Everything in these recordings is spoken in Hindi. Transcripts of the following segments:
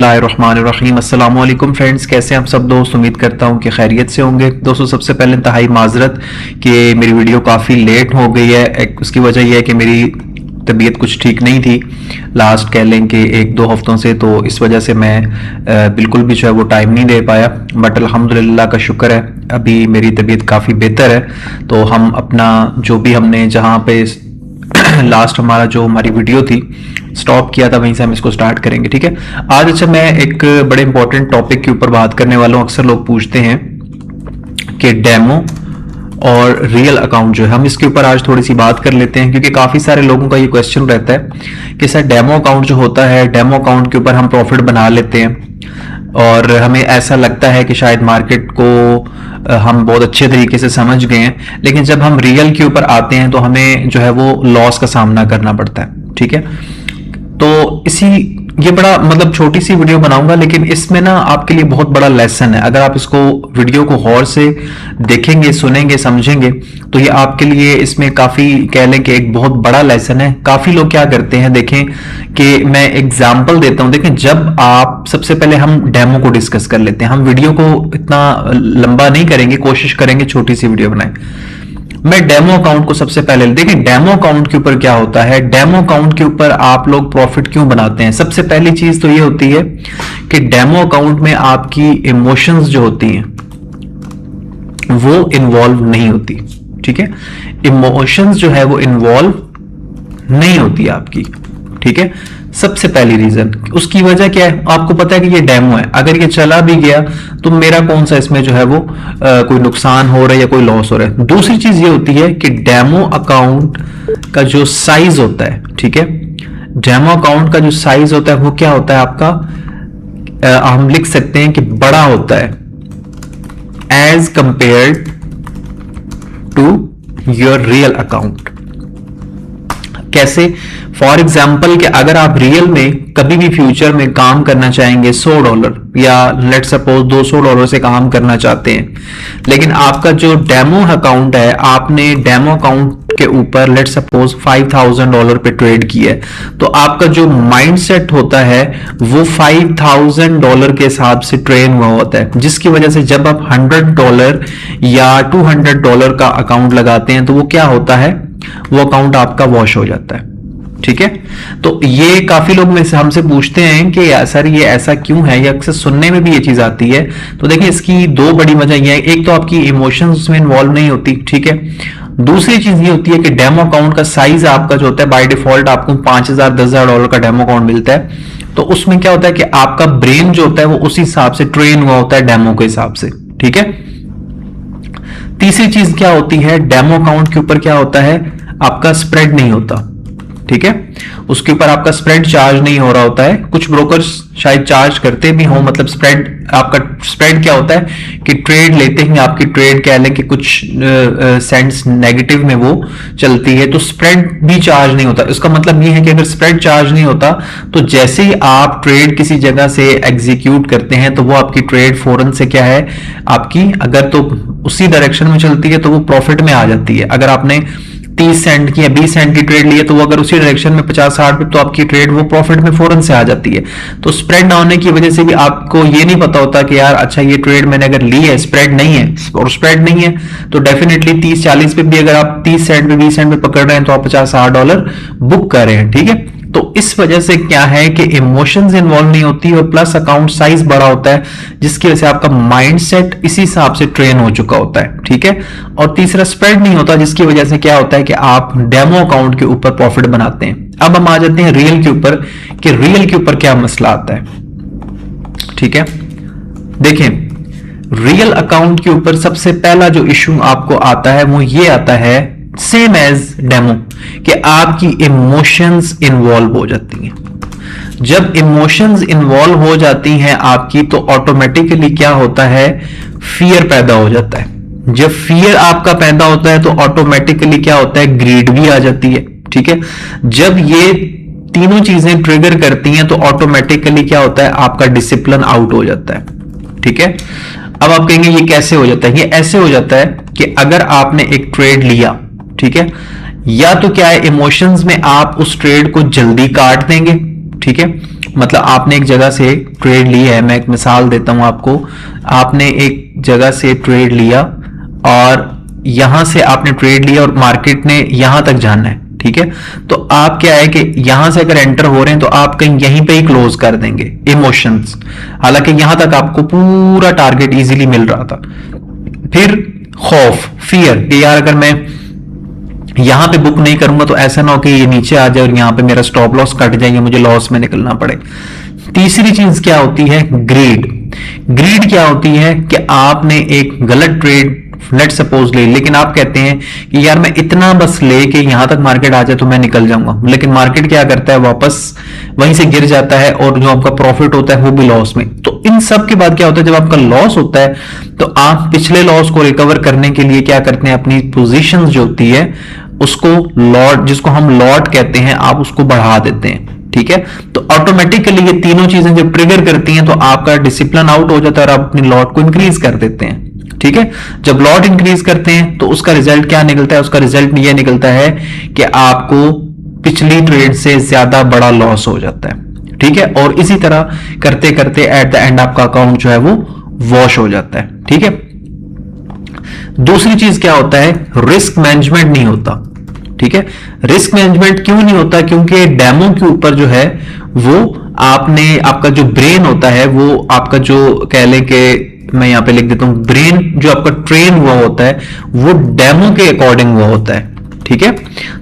बिस्मिल्लाहिर्रहमानिर्रहीम। अस्सलाम वालेकुम फ्रेंड्स, कैसे हैं आप सब दोस्त। उम्मीद करता हूं कि खैरियत से होंगे। दोस्तों, सबसे पहले इंतहाई माजरत कि मेरी वीडियो काफ़ी लेट हो गई है। उसकी वजह यह है कि मेरी तबीयत कुछ ठीक नहीं थी लास्ट कह लें कि 1-2 हफ्तों से, तो इस वजह से मैं बिल्कुल भी जो है वो टाइम नहीं दे पाया। बट अल्हम्दुलिल्लाह का शुक्र है, अभी मेरी तबीयत काफ़ी बेहतर है। तो हम अपना जो भी हमने जहाँ पे लास्ट हमारी वीडियो थी स्टॉप किया था, वहीं से हम इसको स्टार्ट करेंगे। ठीक है, आज अच्छा मैं एक बड़े इंपॉर्टेंट टॉपिक के ऊपर बात करने वाला हूँ। अक्सर लोग पूछते हैं कि डेमो और रियल अकाउंट जो है, हम इसके ऊपर आज थोड़ी सी बात कर लेते हैं, क्योंकि काफी सारे लोगों का ये क्वेश्चन रहता है कि सर डेमो अकाउंट जो होता है, डेमो अकाउंट के ऊपर हम प्रॉफिट बना लेते हैं और हमें ऐसा लगता है कि शायद मार्केट को हम बहुत अच्छे तरीके से समझ गए हैं, लेकिन जब हम रियल के ऊपर आते हैं तो हमें जो है वो लॉस का सामना करना पड़ता है। ठीक है, तो ये बड़ा मतलब छोटी सी वीडियो बनाऊंगा, लेकिन इसमें ना आपके लिए बहुत बड़ा लेसन है। अगर आप इसको वीडियो को गौर से देखेंगे, सुनेंगे, समझेंगे, तो ये आपके लिए इसमें काफी कह लें कि एक बहुत बड़ा लेसन है। काफी लोग क्या करते हैं, देखें कि मैं एग्जांपल देता हूं। देखें, जब आप सबसे पहले हम डेमो को डिस्कस कर लेते हैं। हम वीडियो को इतना लंबा नहीं करेंगे, कोशिश करेंगे छोटी सी वीडियो बनाएं। मैं डेमो अकाउंट को सबसे पहले देखें। डेमो अकाउंट के ऊपर क्या होता है, डेमो अकाउंट के ऊपर आप लोग प्रॉफिट क्यों बनाते हैं। सबसे पहली चीज तो ये होती है कि डेमो अकाउंट में आपकी इमोशंस जो होती हैं वो इन्वॉल्व नहीं होती। ठीक है, इमोशंस जो है वो इन्वॉल्व नहीं होती आपकी। ठीक है, सबसे पहली रीजन। उसकी वजह क्या है, आपको पता है कि ये डेमो है, अगर ये चला भी गया तो मेरा कौन सा इसमें जो है वो कोई नुकसान हो रहा है या कोई लॉस हो रहा है। दूसरी चीज ये होती है कि डेमो अकाउंट का जो साइज होता है, ठीक है, डेमो अकाउंट का जो साइज होता है वो क्या होता है आपका, हम लिख सकते हैं कि बड़ा होता है as compared to your real account. कैसे, फॉर एग्जाम्पल कि अगर आप रियल में कभी भी फ्यूचर में काम करना चाहेंगे $100 या लेट सपोज $200 से काम करना चाहते हैं, लेकिन आपका जो डेमो अकाउंट है, आपने डेमो अकाउंट के ऊपर लेट सपोज $5000 पे ट्रेड किया है, तो आपका जो माइंडसेट होता है वो $5000 के हिसाब से ट्रेन हुआ होता है, जिसकी वजह से जब आप $100 या $200 का अकाउंट लगाते हैं तो वो क्या होता है, वो अकाउंट आपका वॉश हो जाता है। ठीक है, तो ये काफी लोग में से हमसे पूछते हैं कि सर ये ऐसा क्यों है, या अक्सर सुनने में भी ये चीज आती है। तो देखिए, इसकी दो बड़ी वजह ये है, एक तो आपकी इमोशंस उसमें इन्वॉल्व नहीं होती। ठीक है, दूसरी चीज ये होती है कि डेमो अकाउंट का साइज आपका जो होता है, बाय डिफॉल्ट आपको $5000-10,000 का डेमो अकाउंट मिलता है, तो उसमें क्या होता है कि आपका ब्रेन जो होता है वो उसी हिसाब से ट्रेन हुआ होता है डेमो के हिसाब से। ठीक है, तीसरी चीज क्या होती है, डेमो अकाउंट के ऊपर क्या होता है, आपका स्प्रेड नहीं होता। ठीक है, उसके ऊपर आपका स्प्रेड चार्ज नहीं हो रहा होता है। कुछ ब्रोकर्स शायद चार्ज करते भी हो, मतलब स्प्रेड, आपका स्प्रेड क्या होता है कि ट्रेड लेते ही आपकी ट्रेड कह लें कि कुछ सेंट्स नेगेटिव में वो चलती है, तो स्प्रेड भी चार्ज नहीं होता। इसका मतलब ये है कि अगर स्प्रेड चार्ज नहीं होता तो जैसे ही आप ट्रेड किसी जगह से एग्जीक्यूट करते हैं तो वो आपकी ट्रेड फौरन से क्या है आपकी, अगर तो उसी डायरेक्शन में चलती है तो वो प्रॉफिट में आ जाती है। अगर आपने 30 सेंट की या 20 सेंट की ट्रेड ली है तो वो अगर उसी डायरेक्शन में 50-60 पे, तो आपकी ट्रेड वो प्रॉफिट में फौरन से आ जाती है। तो स्प्रेड ना होने की वजह से भी आपको ये नहीं पता होता कि यार अच्छा ये ट्रेड मैंने अगर ली है, स्प्रेड नहीं है, और स्प्रेड नहीं है तो डेफिनेटली 30-40 पे भी अगर आप 30 सेंट पे 20 सेंट पे पकड़ रहे हैं तो आप $50-60 बुक कर रहे हैं। ठीक है, तो इस वजह से क्या है कि इमोशंस इन्वॉल्व नहीं होती और प्लस अकाउंट साइज बड़ा होता है, जिसकी वजह से आपका माइंडसेट इसी हिसाब से ट्रेन हो चुका होता है। ठीक है, और तीसरा स्प्रेड नहीं होता, जिसकी वजह से क्या होता है कि आप डेमो अकाउंट के ऊपर प्रॉफिट बनाते हैं। अब हम आ जाते हैं रियल के ऊपर कि रियल के ऊपर क्या मसला आता है। ठीक है, देखें, रियल अकाउंट के ऊपर सबसे पहला जो इशू आपको आता है वो ये आता है, सेम एज डेमो, कि आपकी इमोशंस इन्वॉल्व हो जाती हैं। जब इमोशंस इन्वॉल्व हो जाती हैं आपकी, तो ऑटोमेटिकली क्या होता है, फियर पैदा हो जाता है। जब फियर आपका पैदा होता है तो ऑटोमेटिकली क्या होता है, ग्रीड भी आ जाती है। ठीक है, जब ये तीनों चीजें ट्रिगर करती हैं तो ऑटोमेटिकली क्या होता है, आपका डिसिप्लिन आउट हो जाता है। ठीक है, अब आप कहेंगे ये कैसे हो जाता है, ये ऐसे हो जाता है कि अगर आपने एक ट्रेड लिया, ठीक है, या तो क्या है, इमोशंस में आप उस ट्रेड को जल्दी काट देंगे, ठीक है, मतलब आपने एक जगह से ट्रेड ली है, मैं एक मिसाल देता हूं आपको। आपने एक जगह से ट्रेड लिया और यहां से आपने ट्रेड लिया और मार्केट ने यहां तक जाना है, ठीक है। तो आप क्या है कि यहां से अगर एंटर हो रहे हैं तो आप कहीं यहीं पे ही क्लोज कर देंगे इमोशंस, हालांकि यहां तक आपको पूरा टारगेट इजीली मिल रहा था। फिर खौफ, फियर कि यार अगर मैं यहां पे बुक नहीं करूंगा तो ऐसा ना हो कि ये नीचे आ जाए और यहां पे मेरा स्टॉप लॉस कट जाएगा, मुझे लॉस में निकलना पड़े। तीसरी चीज क्या होती है? ग्रीड। ग्रीड क्या होती है कि आपने एक गलत ट्रेड लेट सपोज ले, लेकिन आप कहते हैं कि यार मैं इतना बस लेके यहां तक मार्केट आ जाए तो मैं निकल जाऊंगा, लेकिन मार्केट क्या करता है, वापस वहीं से गिर जाता है और जो आपका प्रॉफिट होता है वो भी लॉस में। तो इन सब के बाद क्या होता है, जब आपका लॉस होता है तो आप पिछले लॉस को रिकवर करने के लिए क्या करते हैं, अपनी पोजीशंस जो होती है उसको लॉट, जिसको हम लॉट कहते हैं, आप उसको बढ़ा देते हैं, ठीक है। तो ऑटोमेटिकली ये तीनों चीजें जब ट्रिगर करती हैं तो आपका डिसिप्लिन आउट हो जाता है और आप अपनी लॉट को इंक्रीज कर देते हैं, ठीक है। जब लॉट इंक्रीज करते हैं तो उसका रिजल्ट क्या निकलता है? उसका रिजल्ट ये निकलता है कि आपको पिछली ट्रेड से ज्यादा बड़ा लॉस हो जाता है, ठीक है। और इसी तरह करते करते एट द एंड आपका अकाउंट जो है वो वॉश हो जाता है, ठीक है। दूसरी चीज क्या होता है? रिस्क मैनेजमेंट नहीं होता, ठीक है। रिस्क मैनेजमेंट क्यों नहीं होता? क्योंकि डेमो के ऊपर जो है वो आपने, आपका जो ब्रेन होता है वो आपका जो कह लें कि मैं यहां पे लिख देता हूं, ब्रेन जो आपका ट्रेन हुआ होता है वो डेमो के अकॉर्डिंग हुआ होता है, ठीक है।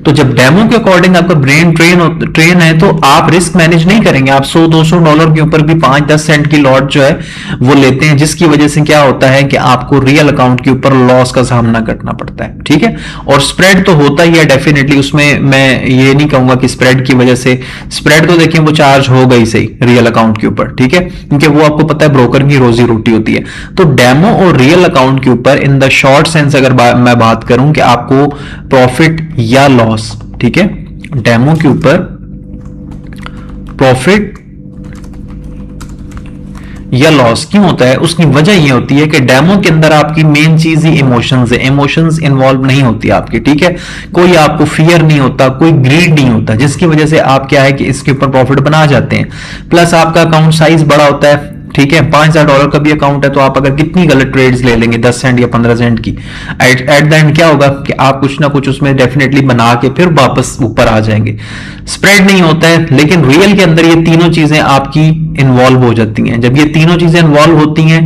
तो जब डेमो के अकॉर्डिंग आपका ब्रेन ट्रेन है तो आप रिस्क मैनेज नहीं करेंगे। आप $100-200 के ऊपर भी 5-10 सेंट की लॉट जो है वो लेते हैं, जिसकी वजह से क्या होता है कि आपको रियल अकाउंट के ऊपर लॉस का सामना करना पड़ता है, ठीक है। और स्प्रेड तो होता ही है डेफिनेटली, उसमें मैं ये नहीं कहूंगा कि स्प्रेड की वजह से, स्प्रेड तो देखिए वो चार्ज हो गई सही रियल अकाउंट के ऊपर, ठीक है, क्योंकि वो आपको पता है ब्रोकर की रोजी रोटी होती है। तो डेमो और रियल अकाउंट के ऊपर इन द शॉर्ट सेंस अगर मैं बात करूं कि आपको प्रॉफिट या लॉस, ठीक है, डेमो के ऊपर प्रॉफिट या लॉस क्यों होता है, उसकी वजह यह होती है कि डेमो के अंदर आपकी मेन चीज ही इमोशंस है, इमोशंस इन्वॉल्व नहीं होती आपकी, ठीक है। कोई आपको फियर नहीं होता, कोई ग्रीड नहीं होता, जिसकी वजह से आप क्या है कि इसके ऊपर प्रॉफिट बना जाते हैं। प्लस आपका अकाउंट साइज बड़ा होता है, ठीक है। $5000 का भी अकाउंट है तो आप अगर कितनी गलत ट्रेड्स ले लेंगे 10 सेंट या 15 सेंट की, एट द एंड क्या होगा कि आप कुछ ना कुछ उसमें डेफिनेटली बना के फिर वापस ऊपर आ जाएंगे। स्प्रेड नहीं होता है, लेकिन रियल के अंदर ये तीनों चीजें आपकी इन्वॉल्व हो जाती हैं। जब ये तीनों चीजें इन्वॉल्व होती हैं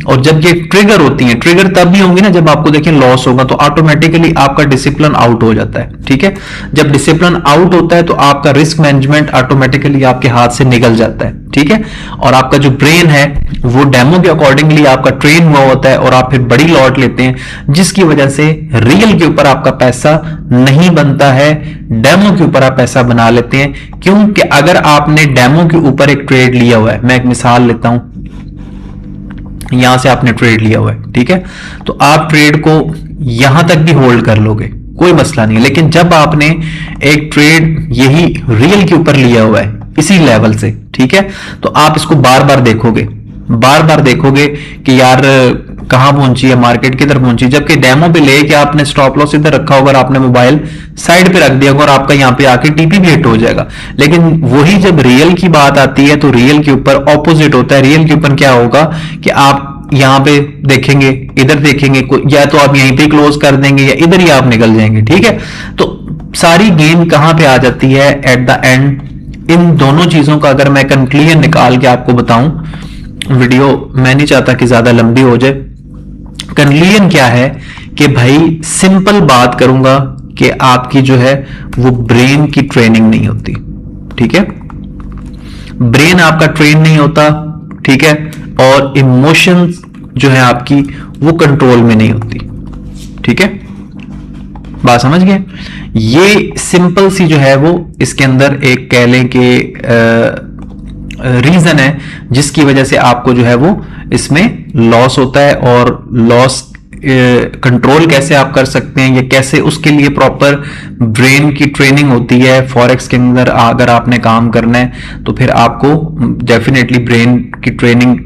और जब ये ट्रिगर होती हैं, ट्रिगर तब भी होंगी ना जब आपको देखिए लॉस होगा, तो ऑटोमेटिकली आपका डिसिप्लिन आउट हो जाता है, ठीक है। जब डिसिप्लिन आउट होता है तो आपका रिस्क मैनेजमेंट ऑटोमेटिकली आपके हाथ से निकल जाता है, ठीक है। और आपका जो ब्रेन है वो डेमो के अकॉर्डिंगली आपका ट्रेन हुआ होता है और आप फिर बड़ी लॉट लेते हैं, जिसकी वजह से रियल के ऊपर आपका पैसा नहीं बनता है, डेमो के ऊपर आप पैसा बना लेते हैं। क्योंकि अगर आपने डेमो के ऊपर एक ट्रेड लिया हुआ है, मैं एक मिसाल लेता हूं, यहां से आपने ट्रेड लिया हुआ है, ठीक है, तो आप ट्रेड को यहां तक भी होल्ड कर लोगे, कोई मसला नहीं है। लेकिन जब आपने एक ट्रेड यही रियल के ऊपर लिया हुआ है इसी लेवल से, ठीक है, तो आप इसको बार बार देखोगे, बार बार देखोगे कि यार कहां पहुंची है मार्केट, किधर पहुंची, जबकि डेमो पे लेके आपने स्टॉप लॉस इधर रखा होगा और आपने मोबाइल साइड पे रख दिया होगा और आपका यहां पे आके टीपी भी हिट हो जाएगा। लेकिन वही जब रियल की बात आती है तो रियल के ऊपर ऑपोजिट होता है। रियल के ऊपर क्या होगा कि आप यहां पे देखेंगे, इधर देखेंगे, या तो आप यहीं पे क्लोज कर देंगे या इधर ही आप निकल जाएंगे, ठीक है। तो सारी गेम कहां पे आ जाती है एट द एंड, इन दोनों चीजों का अगर मैं कंक्लूजन निकाल के आपको बताऊं, वीडियो मैं नहीं चाहता कि ज्यादा लंबी हो जाए। कंक्लूजन क्या है कि भाई सिंपल बात करूंगा कि आपकी जो है वो ब्रेन की ट्रेनिंग नहीं होती, ठीक है, ब्रेन आपका ट्रेन नहीं होता, ठीक है, और इमोशंस जो है आपकी वो कंट्रोल में नहीं होती, ठीक है, बात समझ गए। ये सिंपल सी जो है वो इसके अंदर एक कह लें कि रीजन है जिसकी वजह से आपको जो है वो इसमें लॉस होता है। और लॉस कंट्रोल कैसे आप कर सकते हैं, या कैसे, उसके लिए प्रॉपर ब्रेन की ट्रेनिंग होती है। फॉरेक्स के अंदर अगर आपने काम करना है तो फिर आपको डेफिनेटली ब्रेन की ट्रेनिंग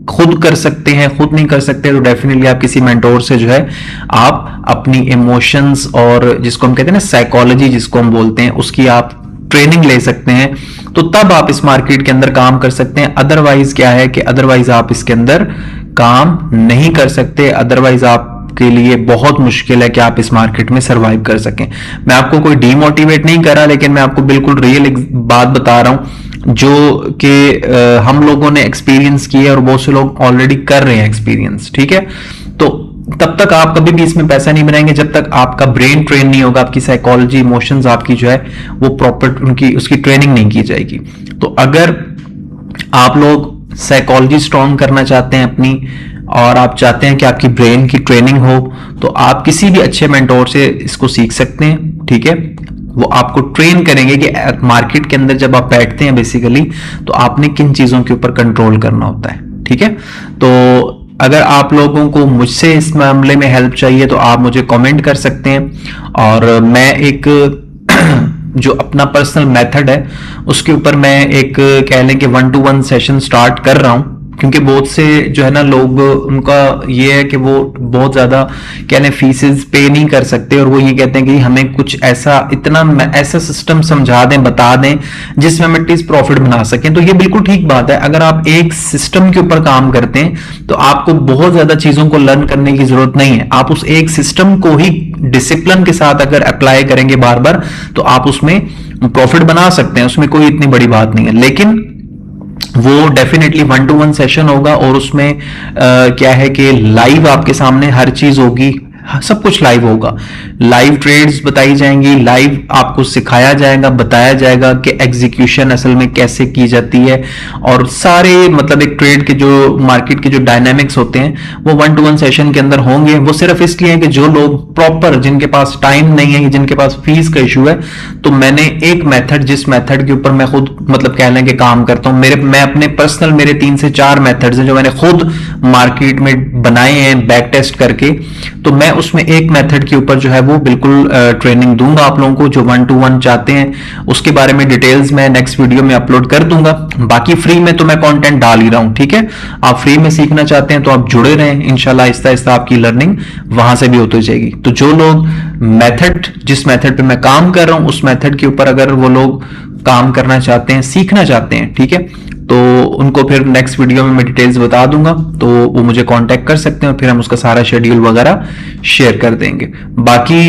खुद कर सकते हैं, खुद नहीं कर सकते तो डेफिनेटली आप किसी मेंटोर से जो है आप अपनी इमोशंस और जिसको हम कहते हैं ना साइकोलॉजी जिसको हम बोलते हैं, उसकी आप ट्रेनिंग ले सकते हैं, तो तब आप इस मार्केट के अंदर काम कर सकते हैं। अदरवाइज क्या है कि अदरवाइज आप इसके अंदर काम नहीं कर सकते, अदरवाइज आप के लिए बहुत मुश्किल है कि आप इस मार्केट में सरवाइव कर सकें। मैं आपको कोई डीमोटिवेट नहीं कर रहा, लेकिन मैं आपको बिल्कुल रियल बात बता रहा हूं जो कि हम लोगों ने एक्सपीरियंस किया है और बहुत से लोग ऑलरेडी कर रहे हैं एक्सपीरियंस, ठीक है। तो तब तक आप कभी भी इसमें पैसा नहीं बनाएंगे जब तक आपका ब्रेन ट्रेन नहीं होगा, आपकी साइकोलॉजी, इमोशंस आपकी जो है वो प्रॉपर उनकी उसकी ट्रेनिंग नहीं की जाएगी। तो अगर आप लोग साइकोलॉजी स्ट्रॉन्ग करना चाहते हैं अपनी, और आप चाहते हैं कि आपकी ब्रेन की ट्रेनिंग हो, तो आप किसी भी अच्छे मेंटोर से इसको सीख सकते हैं, ठीक है। वो आपको ट्रेन करेंगे कि मार्केट के अंदर जब आप बैठते हैं बेसिकली तो आपने किन चीजों के ऊपर कंट्रोल करना होता है, ठीक है। तो अगर आप लोगों को मुझसे इस मामले में हेल्प चाहिए तो आप मुझे कमेंट कर सकते हैं, और मैं एक जो अपना पर्सनल मेथड है उसके ऊपर मैं एक कह लें कि 1-to-1 सेशन स्टार्ट कर रहा हूं, क्योंकि बहुत से जो है ना लोग, उनका ये है कि वो बहुत ज्यादा कह लें फीसेस पे नहीं कर सकते, और वो ये कहते हैं कि हमें कुछ ऐसा ऐसा सिस्टम समझा दें, बता दें जिसमें हम एटलीस्ट प्रॉफिट बना सकें। तो ये बिल्कुल ठीक बात है। अगर आप एक सिस्टम के ऊपर काम करते हैं तो आपको बहुत ज्यादा चीजों को लर्न करने की जरूरत नहीं है। आप उस एक सिस्टम को ही डिसिप्लिन के साथ अगर अप्लाई करेंगे बार बार तो आप उसमें प्रॉफिट बना सकते हैं, उसमें कोई इतनी बड़ी बात नहीं है। लेकिन वो डेफिनेटली 1-to-1 सेशन होगा, और उसमें क्या है कि लाइव आपके सामने हर चीज होगी, सब कुछ लाइव होगा, लाइव ट्रेड्स बताई जाएंगी, लाइव आपको सिखाया जाएगा, बताया जाएगा कि एग्जीक्यूशन असल में कैसे की जाती है, और सारे मतलब एक ट्रेड के जो मार्केट के जो डायनामिक्स होते हैं वो 1-to-1 सेशन के अंदर होंगे। वो सिर्फ इसलिए है कि जो लोग प्रॉपर, जिनके पास टाइम नहीं है, जिनके पास फीस का इशू है, तो मैंने एक मेथड, जिस मेथड के ऊपर मैं खुद मतलब कह लें कि काम करता हूं, मैं अपने पर्सनल मेरे 3 से 4 मेथड्स हैं जो मैंने खुद मार्केट में बनाए हैं बैक टेस्ट करके। तो मैं उसमें एक मेथड के ऊपर जो है वो बिल्कुल ट्रेनिंग दूंगा आप लोगों को। जो 1-to-1 चाहते हैं उसके बारे में डिटेल्स मैं नेक्स्ट वीडियो में अपलोड कर दूंगा। बाकी फ्री में तो मैं कंटेंट डाल ही रहा हूं, ठीक है। आप फ्री में सीखना चाहते हैं तो आप जुड़े रहें, इंशाल्लाह आहिस्ता आहिस्ता आपकी लर्निंग वहां से भी होती जाएगी। तो जो लोग मेथड, जिस मेथड पे मैं काम कर रहा हूं उस मेथड के ऊपर अगर वो लोग काम करना चाहते हैं, सीखना चाहते हैं, ठीक है, तो उनको फिर नेक्स्ट वीडियो में मैं डिटेल्स बता दूंगा, तो वो मुझे कांटेक्ट कर सकते हैं, फिर हम उसका सारा शेड्यूल वगैरह शेयर कर देंगे। बाकी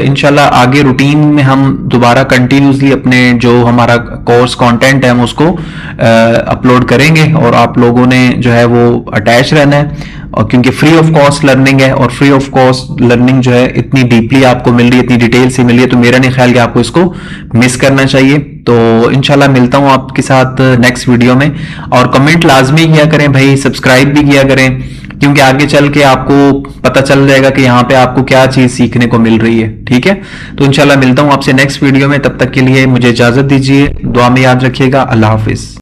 इंशाल्लाह आगे रूटीन में हम दोबारा कंटिन्यूसली अपने जो हमारा कोर्स कंटेंट है हम उसको अपलोड करेंगे, और आप लोगों ने जो है वो अटैच रहना है, और क्योंकि फ्री ऑफ कॉस्ट लर्निंग है, और फ्री ऑफ कॉस्ट लर्निंग जो है इतनी डीपली आपको मिल रही है, इतनी डिटेल से मिल रही है, तो मेरा नहीं ख्याल कि आपको इसको मिस करना चाहिए। तो इंशाल्लाह मिलता हूं आपके साथ नेक्स्ट वीडियो में, और कमेंट लाजमी किया करें भाई, सब्सक्राइब भी किया करें, क्योंकि आगे चल के आपको पता चल जाएगा कि यहाँ पे आपको क्या चीज सीखने को मिल रही है, ठीक है। तो इंशाल्लाह मिलता हूं आपसे नेक्स्ट वीडियो में, तब तक के लिए मुझे इजाजत दीजिए, दुआ में याद रखिएगा, अल्लाह हाफिज।